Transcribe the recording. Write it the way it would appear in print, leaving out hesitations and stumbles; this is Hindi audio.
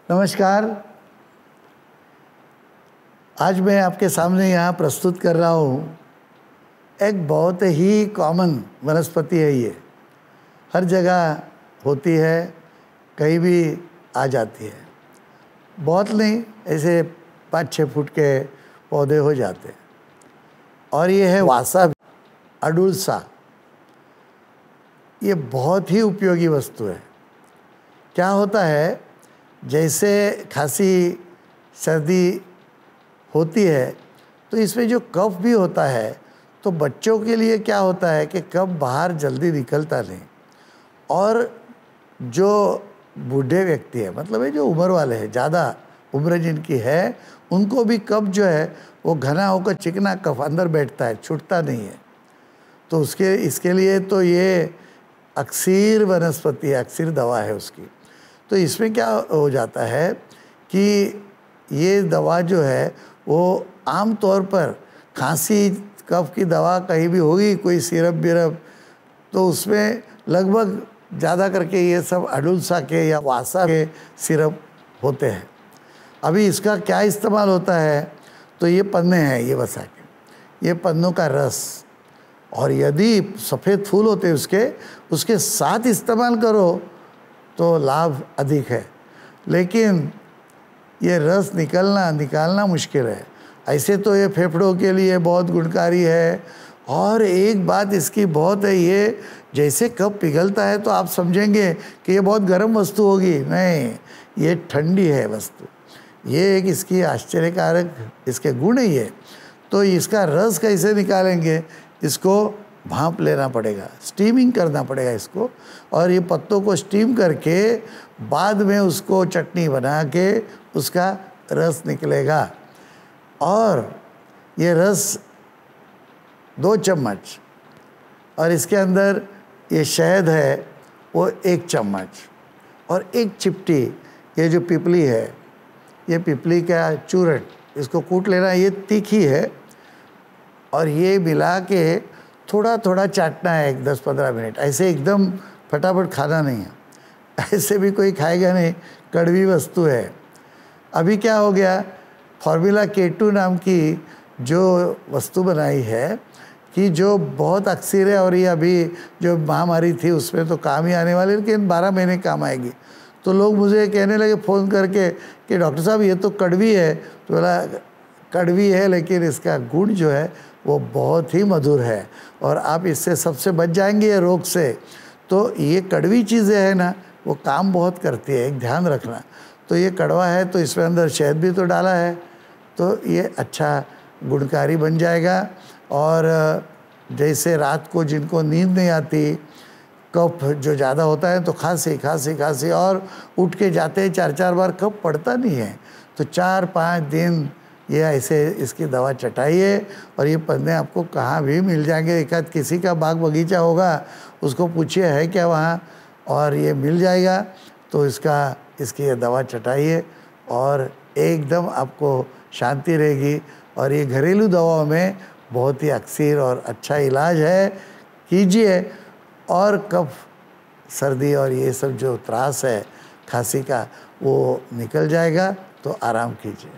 नमस्कार। आज मैं आपके सामने यहाँ प्रस्तुत कर रहा हूँ एक बहुत ही कॉमन वनस्पति है। ये हर जगह होती है, कहीं भी आ जाती है। बहुत नहीं, ऐसे 5-6 फुट के पौधे हो जाते हैं। और ये है वासा अडुल्सा। ये बहुत ही उपयोगी वस्तु है। क्या होता है, जैसे खांसी सर्दी होती है तो इसमें जो कफ भी होता है, तो बच्चों के लिए क्या होता है कि कफ बाहर जल्दी निकलता नहीं। और जो बूढ़े व्यक्ति है, मतलब ये जो उम्र वाले हैं, ज़्यादा उम्र जिनकी है, उनको भी कफ जो है वो घना होकर चिकना कफ अंदर बैठता है, छूटता नहीं है। तो इसके लिए तो ये अक्सीर वनस्पति है, अक्सीर दवा है उसकी। तो इसमें क्या हो जाता है कि ये दवा जो है वो आम तौर पर खांसी कफ की दवा कहीं भी होगी, कोई सिरप बिरप, तो उसमें लगभग ज़्यादा करके ये सब अडुल्सा के या वासा के सिरप होते हैं। अभी इसका क्या इस्तेमाल होता है, तो ये पन्ने हैं, ये वसा के, ये पन्नों का रस, और यदि सफ़ेद फूल होते हैं उसके साथ इस्तेमाल करो तो लाभ अधिक है। लेकिन ये रस निकालना मुश्किल है। ऐसे तो ये फेफड़ों के लिए बहुत गुणकारी है। और एक बात इसकी बहुत है, ये जैसे कप पिघलता है तो आप समझेंगे कि ये बहुत गर्म वस्तु होगी। नहीं, ये ठंडी है वस्तु। ये एक इसकी आश्चर्यकारक इसके गुण ही है। तो इसका रस कैसे निकालेंगे, इसको भाप लेना पड़ेगा, स्टीमिंग करना पड़ेगा इसको। और ये पत्तों को स्टीम करके बाद में उसको चटनी बना के उसका रस निकलेगा। और ये रस 2 चम्मच, और इसके अंदर ये शहद है वो 1 चम्मच, और 1 चिपटी ये जो पिपली है, ये पिपली का चूर्ण, इसको कूट लेना। ये तीखी है, और ये मिला के थोड़ा थोड़ा चाटना है 10-15 मिनट। ऐसे एकदम फटाफट खाना नहीं है, ऐसे भी कोई खाएगा नहीं, कड़वी वस्तु है। अभी क्या हो गया, फार्मूला K2 नाम की जो वस्तु बनाई है कि जो बहुत अक्सर है, और ये अभी जो महामारी थी उसमें तो काम ही आने वाली, लेकिन 12 महीने काम आएगी। तो लोग मुझे कहने लगे फ़ोन करके कि डॉक्टर साहब ये तो कड़वी है। तो बोला कड़वी है, लेकिन इसका गुण जो है वो बहुत ही मधुर है, और आप इससे सबसे बच जाएंगे ये रोग से। तो ये कड़वी चीज़ें हैं ना, वो काम बहुत करती है, एक ध्यान रखना। तो ये कड़वा है तो इसमें अंदर शहद भी तो डाला है, तो ये अच्छा गुणकारी बन जाएगा। और जैसे रात को जिनको नींद नहीं आती, कफ जो ज़्यादा होता है, तो खांसी, और उठ के जाते हैं 4-4 बार, कफ पड़ता नहीं है, तो 4-5 दिन ये ऐसे इसकी दवा चटाइए। और ये पन्ने आपको कहाँ भी मिल जाएंगे। एक आध किसी का बाग बगीचा होगा, उसको पूछिए है क्या वहाँ, और ये मिल जाएगा। तो इसकी ये दवा चटाइए और एकदम आपको शांति रहेगी। और ये घरेलू दवाओं में बहुत ही अक्सर और अच्छा इलाज है, कीजिए। और कफ सर्दी और ये सब जो त्रास है खांसी का, वो निकल जाएगा। तो आराम कीजिए।